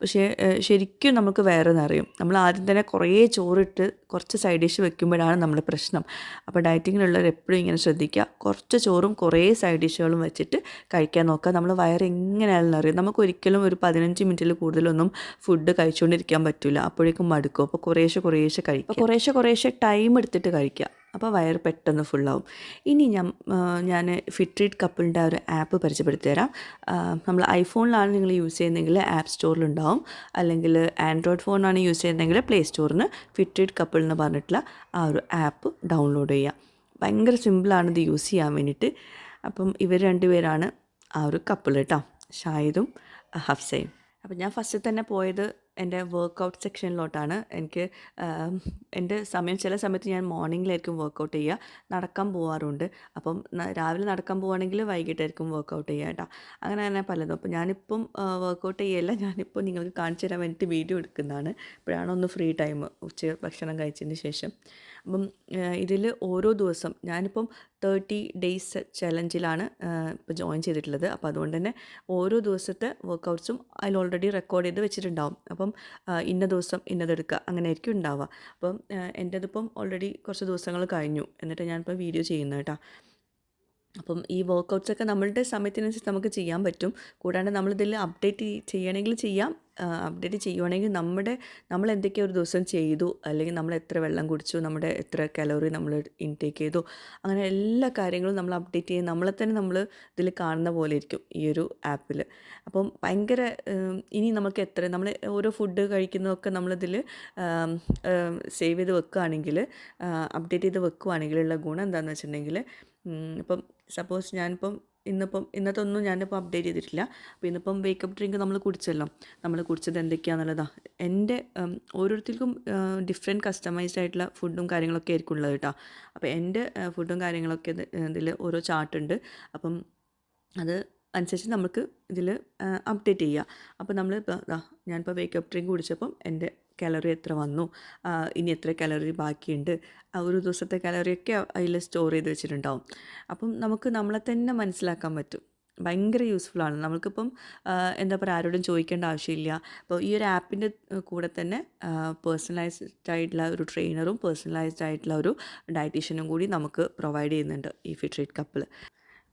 പക്ഷേ ശരിക്കും നമുക്ക് വയറ് നിറയും. നമ്മൾ ആദ്യം തന്നെ കുറേ ചോറിട്ട് കുറച്ച് സൈഡ് ഡിഷ് വെക്കുമ്പോഴാണ് നമ്മൾ പ്രശ്നം. അപ്പോൾ ഡയറ്റിങ്ങിലുള്ളവർ എപ്പോഴും ഇങ്ങനെ ശ്രദ്ധിക്കുക. കുറച്ച് ചോറും കുറേ സൈഡ് ഡിഷുകളും വെച്ചിട്ട് കഴിക്കാൻ നോക്കുക. നമ്മൾ വയറ് എങ്ങനെയാണെന്ന് നിറയും. നമുക്ക് ഒരിക്കലും ഒരു 15 മിനിറ്റിൽ കൂടുതലൊന്നും ഫുഡ് കഴിച്ചുകൊണ്ടിരിക്കാൻ പറ്റില്ല. അപ്പോഴേക്കും മടുക്കും. അപ്പോൾ കുറേശ്ശെ കഴിക്കുക. കുറേശ്ശെ ടൈം എടുത്തിട്ട് കഴിക്കുക. അപ്പോൾ വയറ് പെട്ടെന്ന് ഫുള്ളാവും. ഇനി ഞാൻ ഫിറ്റ്രീറ്റ് കപ്പിളിൻ്റെ ഒരു ആപ്പ് പരിചയപ്പെടുത്തി തരാം. നമ്മൾ ഐഫോണിലാണ് നിങ്ങൾ യൂസ് ചെയ്യുന്നതെങ്കിൽ ആപ്പ് സ്റ്റോറിലുണ്ടാവും. അല്ലെങ്കിൽ ആൻഡ്രോയിഡ് ഫോണാണ് യൂസ് ചെയ്യുന്നതെങ്കിൽ പ്ലേ സ്റ്റോറിന് ഫിറ്റ്രീറ്റ് കപ്പിൾ എന്ന് പറഞ്ഞിട്ടുള്ള ആ ഒരു ആപ്പ് ഡൗൺലോഡ് ചെയ്യുക. ഭയങ്കര സിമ്പിളാണ് ഇത് യൂസ് ചെയ്യാൻ വേണ്ടിയിട്ട്. അപ്പം ഇവർ 2 പേരാണ് ആ ഒരു കപ്പിൾ കേട്ടോ, ഷാഹിദും ഹഫ്സയും. അപ്പം ഞാൻ ഫസ്റ്റ് തന്നെ പോയത് എൻ്റെ വർക്കൗട്ട് സെക്ഷനിലോട്ടാണ്. എനിക്ക് എൻ്റെ ചില സമയത്ത് ഞാൻ മോർണിംഗിലായിരിക്കും വർക്കൗട്ട് ചെയ്യുക. നടക്കാൻ പോകാറുണ്ട്. അപ്പം രാവിലെ നടക്കാൻ പോവുകയാണെങ്കിൽ വൈകിട്ടായിരിക്കും വർക്കൗട്ട് ചെയ്യുക കേട്ടോ. അങ്ങനെ പലതും. അപ്പം ഞാനിപ്പം വർക്കൗട്ട് ചെയ്യല്ല, ഞാനിപ്പോൾ നിങ്ങൾക്ക് കാണിച്ചു തരാൻ വേണ്ടിയിട്ട് വീഡിയോ എടുക്കുന്നതാണ്. ഇപ്പോഴാണ് ഒന്ന് ഫ്രീ ടൈം, ഭക്ഷണം കഴിച്ചതിന് ശേഷം. അപ്പം ഇതിൽ ഓരോ ദിവസം ഞാനിപ്പം 30 ഡേയ്സ് ചലഞ്ചിലാണ് ഇപ്പോൾ ജോയിൻ ചെയ്തിട്ടുള്ളത്. അപ്പോൾ അതുകൊണ്ട് തന്നെ ഓരോ ദിവസത്തെ വർക്കൗട്ട്സും അതിൽ ഓൾറെഡി റെക്കോർഡ് ചെയ്ത് വെച്ചിട്ടുണ്ടാവും. അപ്പം ഇന്ന ദിവസം ഇന്നതെടുക്കുക അങ്ങനെ ആയിരിക്കും ഉണ്ടാവുക. അപ്പം എൻ്റേതിപ്പം ഓൾറെഡി കുറച്ച് ദിവസങ്ങൾ കഴിഞ്ഞു, എന്നിട്ട് ഞാനിപ്പോൾ വീഡിയോ ചെയ്യുന്നത് കേട്ടോ. അപ്പം ഈ വർക്കൗട്ട്സൊക്കെ നമ്മളുടെ സമയത്തിനനുസരിച്ച് നമുക്ക് ചെയ്യാൻ പറ്റും. കൂടാണ്ട് നമ്മളിതിൽ അപ്ഡേറ്റ് ചെയ്യണമെങ്കിൽ ചെയ്യാം. അപ്ഡേറ്റ് ചെയ്യുവാണെങ്കിൽ നമ്മൾ എന്തൊക്കെ ഒരു ദിവസം ചെയ്തു, അല്ലെങ്കിൽ നമ്മൾ എത്ര വെള്ളം കുടിച്ചു, നമ്മുടെ എത്ര കലോറി നമ്മൾ ഇൻടേക്ക് ചെയ്തു, അങ്ങനെ എല്ലാ കാര്യങ്ങളും നമ്മൾ അപ്ഡേറ്റ് ചെയ്യും. നമ്മളെ തന്നെ നമ്മൾ ഇതിൽ കാണുന്ന പോലെ ഇരിക്കും ഈ ഒരു ആപ്പിൽ. അപ്പം ഭയങ്കര ഇനി നമുക്ക് നമ്മൾ ഓരോ ഫുഡ് കഴിക്കുന്നതൊക്കെ നമ്മളിതിൽ സേവ് ചെയ്ത് വെക്കുകയാണെങ്കിൽ, അപ്ഡേറ്റ് ചെയ്ത് വെക്കുകയാണെങ്കിലുള്ള ഗുണം എന്താണെന്ന് വെച്ചിട്ടുണ്ടെങ്കിൽ, ഇപ്പം സപ്പോസ് ഇന്നത്തെ ഒന്നും ഞാനിപ്പോൾ അപ്ഡേറ്റ് ചെയ്തിട്ടില്ല. അപ്പോൾ ഇന്നിപ്പം വേക്കപ്പ് ഡ്രിങ്ക് നമ്മൾ കുടിച്ചല്ലോ. നമ്മൾ കുടിച്ചത് എന്തൊക്കെയാണെന്നുള്ളതാണ്. എൻ്റെ ഓരോരുത്തർക്കും ഡിഫറെൻറ്റ് കസ്റ്റമൈസ്ഡ് ആയിട്ടുള്ള ഫുഡും കാര്യങ്ങളൊക്കെ ആയിരിക്കും ഉള്ളത് കേട്ടോ. അപ്പോൾ എൻ്റെ ഫുഡും കാര്യങ്ങളൊക്കെ ഇതിൽ ഓരോ ചാർട്ടുണ്ട്. അപ്പം അത് അനുസരിച്ച് നമുക്ക് ഇതിൽ അപ്ഡേറ്റ് ചെയ്യുക. അപ്പോൾ ഞാനിപ്പോൾ വേക്കപ്പ് ഡ്രിങ്ക് കുടിച്ചപ്പം എൻ്റെ കലോറി എത്ര വന്നു, ഇനി എത്ര കലോറി ബാക്കിയുണ്ട്, ഒരു ദിവസത്തെ കലോറിയൊക്കെ അതിൽ സ്റ്റോർ ചെയ്ത് വെച്ചിട്ടുണ്ടാവും. അപ്പം നമുക്ക് നമ്മളെ തന്നെ മനസ്സിലാക്കാൻ പറ്റും. ഭയങ്കര യൂസ്ഫുള്ളാണ്. നമുക്കിപ്പം എന്താ പറയുക, ആരോടും ചോദിക്കേണ്ട ആവശ്യമില്ല. അപ്പോൾ ഈ ഒരു ആപ്പിൻ്റെ കൂടെ തന്നെ പേഴ്സണലൈസ്ഡ് ആയിട്ടുള്ള ഒരു ട്രെയിനറും പേഴ്സണലൈസ്ഡ് ആയിട്ടുള്ള ഒരു ഡയറ്റീഷ്യനും കൂടി നമുക്ക് പ്രൊവൈഡ് ചെയ്യുന്നുണ്ട് ഈ ഫിറ്റ്രീറ്റ് കപ്പിൾ.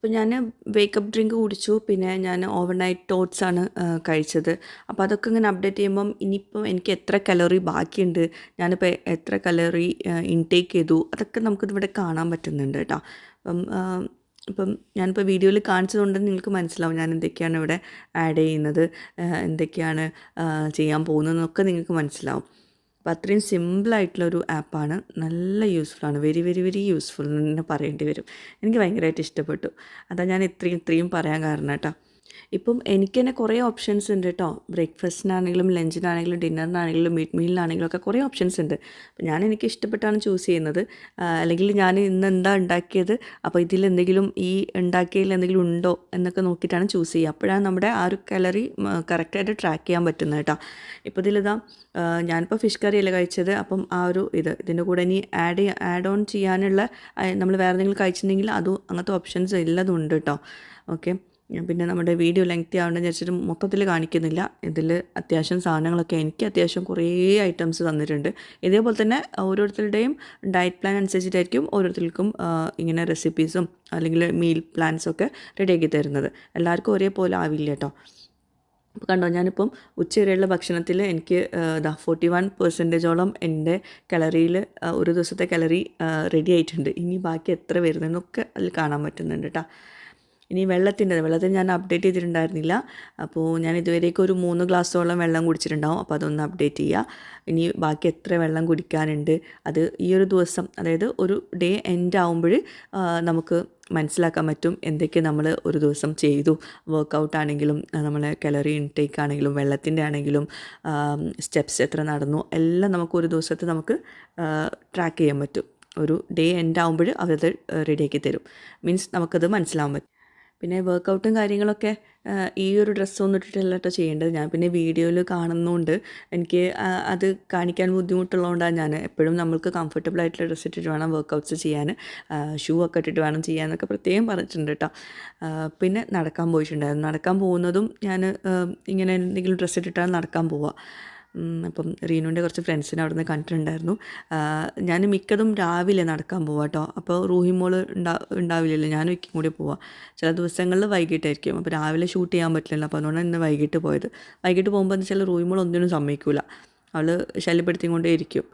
അപ്പോൾ ഞാൻ വേക്കപ്പ് ഡ്രിങ്ക് കുടിച്ചു. പിന്നെ ഞാൻ ഓവർനൈറ്റ് ഓട്സ് ആണ് കഴിച്ചത്. അപ്പോൾ അതൊക്കെ ഇങ്ങനെ അപ്ഡേറ്റ് ചെയ്യുമ്പം ഇനിയിപ്പം എനിക്ക് എത്ര കലോറി ബാക്കിയുണ്ട്, ഞാനിപ്പോൾ എത്ര കലോറി ഇൻടേക്ക് ചെയ്തു, അതൊക്കെ നമുക്കിതിവിടെ കാണാൻ പറ്റുന്നുണ്ട് കേട്ടോ. ഇപ്പം ഞാനിപ്പോൾ വീഡിയോയിൽ കാണിച്ചതുകൊണ്ട് നിങ്ങൾക്ക് മനസ്സിലാവും ഞാൻ എന്തൊക്കെയാണ് ഇവിടെ ആഡ് ചെയ്യുന്നത്, എന്തൊക്കെയാണ് ചെയ്യാൻ പോകുന്നതെന്നൊക്കെ നിങ്ങൾക്ക് മനസ്സിലാവും. അപ്പോൾ അത്രയും സിമ്പിളായിട്ടുള്ളൊരു ആപ്പാണ്. നല്ല യൂസ്ഫുള്ളാണ്. വെരി വെരി വെരി യൂസ്ഫുൾ എന്ന് തന്നെ പറയേണ്ടി വരും. എനിക്ക് ഭയങ്കരമായിട്ട് ഇഷ്ടപ്പെട്ടു. അതാ ഞാൻ ഇത്രയും പറയാൻ കാരണം കേട്ടോ. ഇപ്പം എനിക്ക് തന്നെ കുറേ ഓപ്ഷൻസ് ഉണ്ട് കേട്ടോ. ബ്രേക്ക്ഫാസ്റ്റിനാണെങ്കിലും ലഞ്ചിനാണെങ്കിലും ഡിന്നറിനാണെങ്കിലും മിഡ് മീലിനാണെങ്കിലും ഒക്കെ കുറേ ഓപ്ഷൻസ് ഉണ്ട്. അപ്പോൾ എനിക്ക് ഇഷ്ടപ്പെട്ടാണ് ചൂസ് ചെയ്യുന്നത്. അല്ലെങ്കിൽ ഞാൻ ഇന്ന് എന്താ ഉണ്ടാക്കിയത്, അപ്പോൾ ഇതിലെന്തെങ്കിലും ഈ ഉണ്ടാക്കിയതിൽ എന്തെങ്കിലും ഉണ്ടോ എന്നൊക്കെ നോക്കിയിട്ടാണ് ചൂസ് ചെയ്യുക. അപ്പോഴാണ് നമ്മുടെ ആ ഒരു കലറി കറക്റ്റായിട്ട് ട്രാക്ക് ചെയ്യാൻ പറ്റുന്നത് കേട്ടോ. ഇപ്പോൾ ഇതിലിതാ ഞാനിപ്പോൾ ഫിഷ് കറിയല്ല കഴിച്ചത്. അപ്പം ആ ഒരു ഇതിൻ്റെ കൂടെ ഇനി ആഡ് ഓൺ ചെയ്യാനുള്ള നമ്മൾ വേറെ എന്തെങ്കിലും കഴിച്ചിട്ടുണ്ടെങ്കിൽ അതും അങ്ങനത്തെ ഓപ്ഷൻസ് എല്ലാതും ഉണ്ട് കേട്ടോ. ഓക്കെ, പിന്നെ നമ്മുടെ വീഡിയോ ലെങ്തി ആവണമെന്ന് വെച്ചിട്ട് മൊത്തത്തിൽ കാണിക്കുന്നില്ല. ഇതിൽ അത്യാവശ്യം സാധനങ്ങളൊക്കെ എനിക്ക് അത്യാവശ്യം കുറേ ഐറ്റംസ് തന്നിട്ടുണ്ട്. ഇതേപോലെ തന്നെ ഓരോരുത്തരുടെയും ഡയറ്റ് പ്ലാൻ അനുസരിച്ചിട്ടായിരിക്കും ഓരോരുത്തർക്കും ഇങ്ങനെ റെസിപ്പീസും അല്ലെങ്കിൽ മീൽ പ്ലാൻസൊക്കെ റെഡിയാക്കി തരുന്നത്. എല്ലാവർക്കും ഒരേപോലെ ആവില്ല കേട്ടോ. അപ്പോൾ കണ്ടോ, ഞാനിപ്പം ഉച്ചവരെയുള്ള ഭക്ഷണത്തിൽ എനിക്ക് 41% എൻ്റെ കലറിയിൽ ഒരു ദിവസത്തെ കലറി റെഡി ആയിട്ടുണ്ട്. ഇനി ബാക്കി എത്ര വരുന്നതെന്നൊക്കെ അതിൽ കാണാൻ പറ്റുന്നുണ്ട് കേട്ടോ. ഇനി വെള്ളത്തിന് ഞാൻ അപ്ഡേറ്റ് ചെയ്തിട്ടുണ്ടായിരുന്നില്ല. അപ്പോൾ ഞാൻ ഇതുവരേക്കും ഒരു 3 ഗ്ലാസ്സോളം വെള്ളം കുടിച്ചിട്ടുണ്ടാവും. അപ്പോൾ അതൊന്ന് അപ്ഡേറ്റ് ചെയ്യുക. ഇനി ബാക്കി എത്ര വെള്ളം കുടിക്കാനുണ്ട് അത് ഈ ഒരു ദിവസം, അതായത് ഒരു ഡേ എൻഡ് ആകുമ്പോൾ നമുക്ക് മനസ്സിലാക്കാൻ പറ്റും എന്തൊക്കെ നമ്മൾ ഒരു ദിവസം ചെയ്തു. വർക്കൗട്ട് ആണെങ്കിലും നമ്മളെ കലറി ഇൻടേക്ക് ആണെങ്കിലും വെള്ളത്തിൻ്റെ ആണെങ്കിലും സ്റ്റെപ്സ് എത്ര നടന്നു എല്ലാം നമുക്ക് ഒരു ദിവസത്തെ നമുക്ക് ട്രാക്ക് ചെയ്യാൻ പറ്റും. ഒരു ഡേ എൻഡ് ആകുമ്പോൾ അവരത് റെഡിയാക്കി തരും. മീൻസ് നമുക്കത് മനസ്സിലാവാൻ പറ്റും. പിന്നെ വർക്കൗട്ടും കാര്യങ്ങളൊക്കെ ഈ ഒരു ഡ്രസ്സൊന്നും ഇട്ടിട്ടല്ല കേട്ടോ ചെയ്യേണ്ടത്. ഞാൻ പിന്നെ വീഡിയോയിൽ കാണുന്നതുകൊണ്ട് എനിക്ക് അത് കാണിക്കാൻ ബുദ്ധിമുട്ടുള്ളതുകൊണ്ടാണ് ഞാൻ എപ്പോഴും നമ്മൾക്ക് കംഫർട്ടബിൾ ആയിട്ടുള്ള ഡ്രസ്സ് ഇട്ടിട്ട് വേണം വർക്കൗട്ട്സ് ചെയ്യാൻ, ഷൂ ഒക്കെ ഇട്ടിട്ട് വേണം ചെയ്യാനൊക്കെ പ്രത്യേകം പറഞ്ഞിട്ടുണ്ട് കേട്ടോ. പിന്നെ നടക്കാൻ പോയിട്ടുണ്ടായിരുന്നു. നടക്കാൻ പോകുന്നതും ഞാൻ ഇങ്ങനെ എന്തെങ്കിലും ഡ്രസ്സ് ഇട്ടിട്ടാണ് നടക്കാൻ പോവുക. അപ്പം റീനുവിൻ്റെ കുറച്ച് ഫ്രണ്ട്സിനെ അവിടെ നിന്ന് കണ്ടിട്ടുണ്ടായിരുന്നു. ഞാൻ മിക്കതും രാവിലെ നടക്കാൻ പോവാം കേട്ടോ. അപ്പോൾ റൂഹിമോൾ ഉണ്ടാവില്ലല്ലോ, ഞാനും ഇക്കും കൂടി പോവാം. ചില ദിവസങ്ങളിൽ വൈകിട്ടായിരിക്കും. അപ്പോൾ രാവിലെ ഷൂട്ട് ചെയ്യാൻ പറ്റില്ലല്ലോ. അപ്പോൾ അതുകൊണ്ടാണ് ഇന്ന് വൈകിട്ട് പോയത്. വൈകിട്ട് പോകുമ്പോൾ എന്ന് വെച്ചാൽ റൂഹിമോൾ ഒന്നിനും സമ്മതിക്കില്ല. അവൾ ശല്യപ്പെടുത്തിക്കൊണ്ടേ ഇരിക്കും.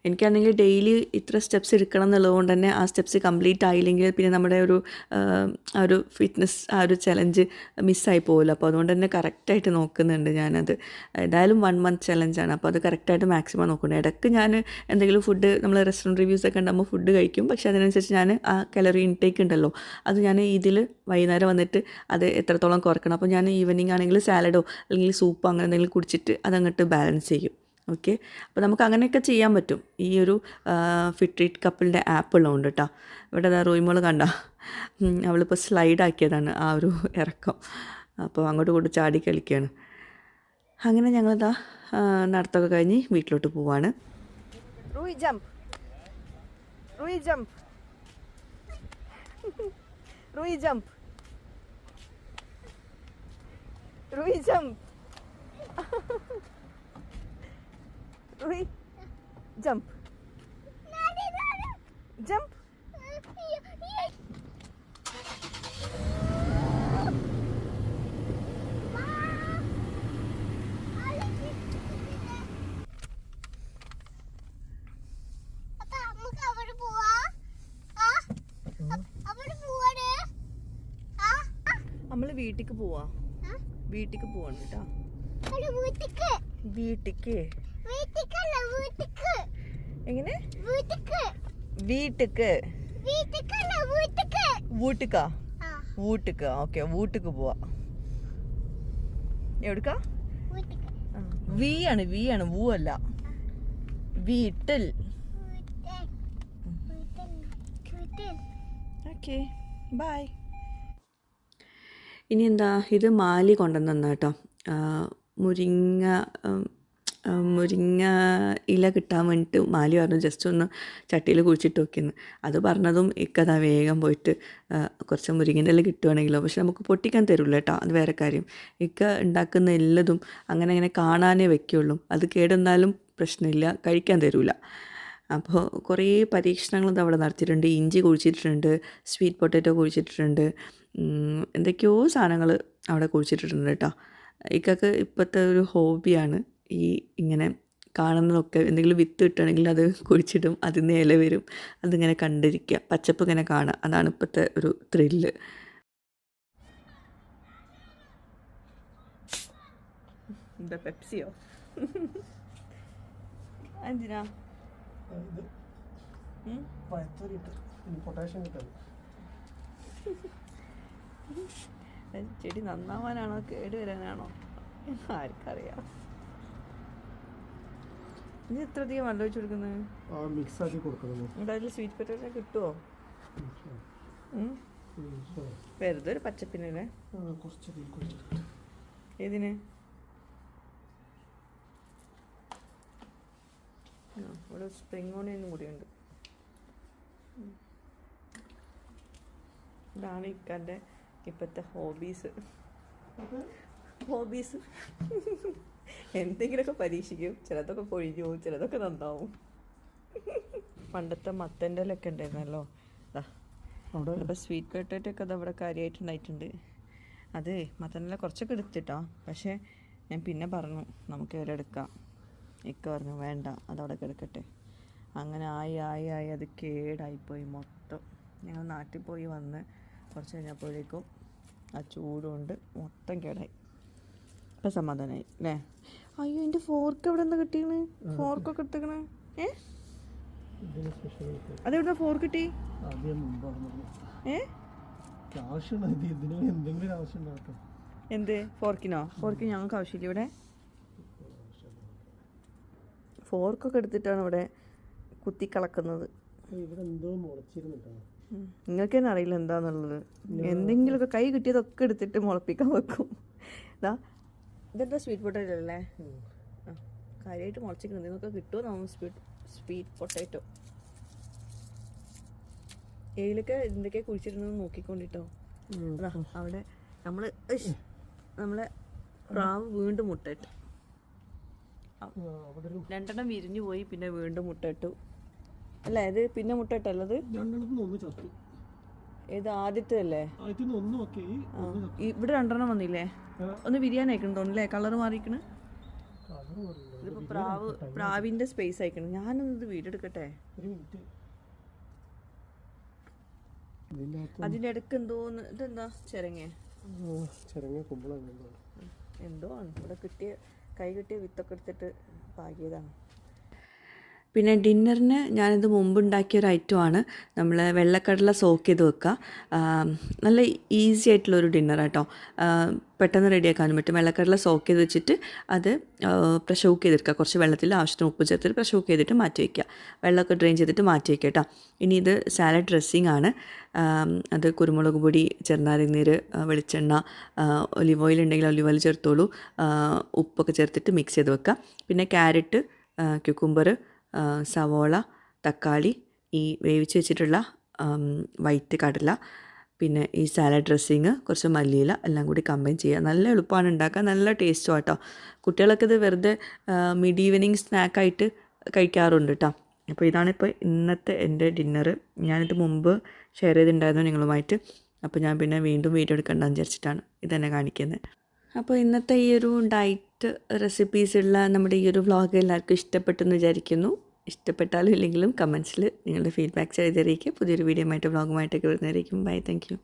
എനിക്കാണെങ്കിൽ ഡെയിലി ഇത്ര സ്റ്റെപ്സ് എടുക്കണം എന്നുള്ളതുകൊണ്ട് തന്നെ ആ സ്റ്റെപ്സ് കംപ്ലീറ്റ് ആയില്ലെങ്കിൽ പിന്നെ നമ്മുടെ ആ ഒരു ഫിറ്റ്നസ് ആ ഒരു ചലഞ്ച് മിസ്സായി പോകുമല്ലോ. അപ്പോൾ അതുകൊണ്ട് തന്നെ കറക്റ്റായിട്ട് നോക്കുന്നുണ്ട് ഞാനത്. ഏതായാലും 1 മന്ത് ചലഞ്ചാണ്. അപ്പോൾ അത് കറക്റ്റായിട്ട് മാക്സിമം നോക്കുന്നുണ്ട്. ഇടയ്ക്ക് ഞാൻ എന്തെങ്കിലും ഫുഡ്, നമ്മൾ റെസ്റ്റോറൻറ്റ് റിവ്യൂസൊക്കെ ഉണ്ടാകുമ്പോൾ ഫുഡ് കഴിക്കും. പക്ഷേ അതിനനുസരിച്ച് ഞാൻ ആ കലറി ഇൻടേക്ക് ഉണ്ടല്ലോ അത് ഞാൻ ഇതിൽ വൈകുന്നേരം വന്നിട്ട് അത് എത്രത്തോളം കുറക്കണം. അപ്പോൾ ഞാൻ ഈവനിങ് ആണെങ്കിൽ സാലഡോ അല്ലെങ്കിൽ സൂപ്പോ അങ്ങനെ എന്തെങ്കിലും കുടിച്ചിട്ട് അതങ്ങോട്ട് ബാലൻസ് ചെയ്യും. ഓക്കെ, അപ്പോൾ നമുക്ക് അങ്ങനെയൊക്കെ ചെയ്യാൻ പറ്റും ഈ ഒരു ഫിട്രീറ്റ് കപ്പിളിൻ്റെ ആപ്പ് ഉള്ളതുകൊണ്ട് കേട്ടോ. ഇവിടെ റൂമോൾ കണ്ട അവളിപ്പോൾ സ്ലൈഡ് ആക്കിയതാണ് ആ ഒരു ഇറക്കം. അപ്പോൾ അങ്ങോട്ട് കൊണ്ട് ചാടി കളിക്കുകയാണ്. അങ്ങനെ ഞങ്ങളിതാ നടത്തമൊക്കെ കഴിഞ്ഞ് വീട്ടിലോട്ട് പോവാണ്. റൂയി ജംപ്, റൂയി ജംപ്, റൂയി ജംപ്, റൂയി ജംപ്, റൂയി ജംപ്, ജംപ്. നമ്മൾ വീട്ടിക്ക് പോവാ, വീട്ടിക്ക് പോവാണ് കേട്ടോ. വീട്ടിക്ക് എങ്ങനെ? വീട്ടിക്ക് വീട്ടിക്കാ, വീട്ടിക്ക്. ഓക്കെ, വീട്ടിക്ക് പോവാ. എവിടുക്കാ? വി ആണ്, വി ആണ്, വൂ അല്ല. വീട്ടിൽ. Okay, bye. ഇനി എന്താ, ഇത് മാലി കൊണ്ടുവന്ന കേട്ടോ. മുരിങ്ങ ഇല കിട്ടാൻ വേണ്ടിയിട്ട് മാലി പറഞ്ഞു ജസ്റ്റ് ഒന്ന് ചട്ടിയിൽ കുഴിച്ചിട്ട് വെക്കുന്നു. അത് പറഞ്ഞതും ഇക്കതാ വേഗം പോയിട്ട് കുറച്ച് മുരിങ്ങൻ്റെ ഇല കിട്ടുവാണെങ്കിലോ, പക്ഷെ നമുക്ക് പൊട്ടിക്കാൻ തരില്ല കേട്ടോ, അത് വേറെ കാര്യം. ഇക്ക ഉണ്ടാക്കുന്ന എല്ലാതും അങ്ങനെ കാണാനേ വെക്കുള്ളൂ. അത് കേടെന്നാലും പ്രശ്നമില്ല, കഴിക്കാൻ തരില്ല. അപ്പോൾ കുറേ പരീക്ഷണങ്ങൾ അവിടെ നടത്തിയിട്ടുണ്ട്. ഇഞ്ചി കുഴിച്ചിട്ടിട്ടുണ്ട്, സ്വീറ്റ് പൊട്ടാറ്റോ കുഴിച്ചിട്ടിട്ടുണ്ട്, എന്തൊക്കെയോ സാധനങ്ങൾ അവിടെ കുഴിച്ചിട്ടിട്ടുണ്ട് കേട്ടോ. ഇക്കൊക്കെ ഇപ്പോഴത്തെ ഒരു ഹോബിയാണ് ഈ ഇങ്ങനെ കാണുന്നതൊക്കെ. എന്തെങ്കിലും വിത്ത് കിട്ടുകയാണെങ്കിൽ അത് കുഴിച്ചിടും, അതിൽ നിന്ന് ഇല വരും, അതിങ്ങനെ കണ്ടിരിക്കുക, പച്ചപ്പ് ഇങ്ങനെ കാണുക. അതാണ് ഇപ്പോഴത്തെ ഒരു ത്രില്ല്. എന്താ പെപ്സിയോ? എന്തിനാ ചെടി നന്നാവാനാണോ കേട് വരാനാണോ ആർക്കറിയാം. ഇനി എത്ര അധികം വെള്ളം ഒഴിച്ചു കൊടുക്കുന്നത്? മിക്സ് ആക്കി കൊടുക്കണം. ഇവിടെ അതിൽ സ്വീറ്റ് പൊട്ടാറ്റോ കിട്ടുമോ? വെറുതെ ഒരു പച്ചപ്പിനല്ലേ? ഏതിന്? ഇവിടെ സ്പ്രിംഗ് ഓണിയനും കൂടിയുണ്ട്. ഇതാണ് ഇക്കാൻ്റെ ഇപ്പോഴത്തെ ഹോബീസ്. എന്തെങ്കിലുമൊക്കെ പരീക്ഷിക്കും, ചിലതൊക്കെ പൊഴിഞ്ഞു പോകും, ചിലതൊക്കെ നന്നാവും. പണ്ടത്തെ മത്തൻ്റെ ഇലൊക്കെ ഉണ്ടായിരുന്നല്ലോ, അപ്പോൾ സ്വീറ്റ് പൊട്ടാറ്റോ ഒക്കെ അതവിടെ കാര്യമായിട്ടുണ്ടായിട്ടുണ്ട്. അത് മത്തനില കുറച്ചൊക്കെ എടുത്തിട്ടോ, പക്ഷേ ഞാൻ പിന്നെ പറഞ്ഞു നമുക്ക് ഇല എടുക്കാം. ഇക്ക പറഞ്ഞു വേണ്ട, അതവിടെ കിടക്കട്ടെ. അങ്ങനെ ആയി അത് കേടായിപ്പോയി മൊത്തം. ഞങ്ങൾ നാട്ടിൽ പോയി വന്ന് കുറച്ച് കഴിഞ്ഞപ്പോഴേക്കും ആ ചൂടുകൊണ്ട് മൊത്തം കേടായി. ഇപ്പം സമാധാനമായി അല്ലേ? അയ്യോ, എൻ്റെ ഫോർക്ക് എവിടെ നിന്ന് കിട്ടിയാണ്? ഫോർക്കൊക്കെ എടുത്തേക്കണേ. അതെവിടെ ഫോർക്ക് കിട്ടി? എന്ത് ഫോർക്കിനോ? ഫോർക്കിന് ഞങ്ങൾക്ക് ആവശ്യമില്ല. ഇവിടെ ഫോർക്കൊക്കെ എടുത്തിട്ടാണ് ഇവിടെ കുത്തിക്കളക്കുന്നത്. നിങ്ങൾക്ക് തന്നെ അറിയില്ല എന്താന്നുള്ളത്. എന്തെങ്കിലുമൊക്കെ കൈ കിട്ടിയതൊക്കെ എടുത്തിട്ട് മുളപ്പിക്കാൻ വെക്കും. ഇതാ ഇതെന്താ സ്വീറ്റ് പൊട്ടാറ്റോ അല്ലേ? ആ, കാര്യമായിട്ട് മുളച്ചിരിക്കുന്നത്. നിങ്ങൾക്ക് കിട്ടുമോ നമ്മൾ സ്വീറ്റ് പൊട്ടാറ്റോ? ഏതിലൊക്കെ എന്തൊക്കെ കുഴിച്ചിരുന്നത് നോക്കിക്കൊണ്ടിട്ടോ. അതാ അവിടെ നമ്മളെ പ്രാവ് വീണ്ടും മുട്ടയിട്ടു. 2 വിരിഞ്ഞു പോയി, പിന്നെ വീണ്ടും മുട്ടയിട്ടു അല്ലേ? ഇത് പിന്നെ മുട്ടയിട്ടല്ലത്? ഏത് ആദ്യത്തെ അല്ലേ? ഇവിടെ 2 വന്നില്ലേ? ഒന്ന് വിരിയാനായിക്കണം തോന്നുന്നില്ലേ? കളർ മാറിക്കണ്. ഇതിപ്പോ പ്രാവിന്റെ സ്പേസ് ആയിക്കണം. ഞാനൊന്നത് വീഡിയോ എടുക്കട്ടെ. അതിന്റെ ഇടക്ക് എന്തോന്ന്, ഇതെന്താ ചിരങ്ങ എന്തോ ആണ്. ഇവിടെ കൈ കിട്ടിയ വിത്തൊക്കെ എടുത്തിട്ട് പാകിയതാണ്. പിന്നെ ഡിന്നറിന് ഞാനിത് മുമ്പ് ഉണ്ടാക്കിയൊരു ഐറ്റമാണ് നമ്മൾ വെള്ളക്കടല സോക്ക് ചെയ്ത് വെക്കുക. നല്ല ഈസി ആയിട്ടുള്ളൊരു ഡിന്നർ കേട്ടോ. പെട്ടെന്ന് റെഡിയാക്കാനും പറ്റും. വെള്ളക്കടല സോക്ക് ചെയ്ത് വെച്ചിട്ട് അത് പ്രഷർ കുക്ക് ചെയ്തെടുക്കുക. കുറച്ച് വെള്ളത്തിൽ ആവശ്യത്തിന് ഉപ്പ് ചേർത്തിട്ട് പ്രഷർ കുക്ക് ചെയ്തിട്ട് മാറ്റി വയ്ക്കുക. വെള്ളമൊക്കെ ഡ്രെയിൻ ചെയ്തിട്ട് മാറ്റി വയ്ക്കുക കേട്ടോ. ഇനി ഇത് സാലഡ് ഡ്രസ്സിങ് ആണ്. അത് കുരുമുളക് പൊടി, ചെറുനാരങ്ങനീര്, വെളിച്ചെണ്ണ, ഒലിവ് ഓയിൽ ഉണ്ടെങ്കിൽ ഒലിവ് ഓയിൽ ചേർത്തോളൂ. ഉപ്പൊക്കെ ചേർത്തിട്ട് മിക്സ് ചെയ്ത് വെക്കുക. പിന്നെ ക്യാരറ്റ്, ക്യുക്കുംബർ, സവോള, തക്കാളി, ഈ വേവിച്ച് വെച്ചിട്ടുള്ള വൈറ്റ് കടല, പിന്നെ ഈ സാലഡ് ഡ്രസ്സിങ്, കുറച്ച് മല്ലിയില എല്ലാം കൂടി കമ്പൈൻ ചെയ്യുക. നല്ല എളുപ്പമാണ് ഉണ്ടാക്കാൻ, നല്ല ടേസ്റ്റും ആട്ടോ. കുട്ടികളൊക്കെ ഇത് വെറുതെ മിഡ് ഈവനിങ് സ്നാക്കായിട്ട് കഴിക്കാറുണ്ട് കേട്ടോ. അപ്പോൾ ഇതാണിപ്പോൾ ഇന്നത്തെ എൻ്റെ ഡിന്നർ. ഞാനിത് മുമ്പ് ഷെയർ ചെയ്തിട്ടുണ്ടായിരുന്നു നിങ്ങളുമായിട്ട്. അപ്പോൾ ഞാൻ പിന്നെ വീണ്ടും വീഡിയോ എടുക്കേണ്ടെന്ന് വിചാരിച്ചിട്ടാണ് ഇതെന്നെ കാണിക്കുന്നത്. അപ്പോൾ ഇന്നത്തെ ഈ ഒരു ഡയറ്റ് റെസിപ്പീസുള്ള നമ്മുടെ ഈ ഒരു വ്ളോഗ് എല്ലാവർക്കും ഇഷ്ടപ്പെട്ടെന്ന് വിചാരിക്കുന്നു. ഇഷ്ടപ്പെട്ടാലും ഇല്ലെങ്കിലും കമൻസിൽ നിങ്ങളുടെ ഫീഡ്ബാക്ക്സ് എഴുതിയിരിക്കുക. പുതിയൊരു വീഡിയോ ആയിട്ട് വ്ളോഗുമായിട്ടൊക്കെ വരുന്നതായിരിക്കും. Bye, thank U.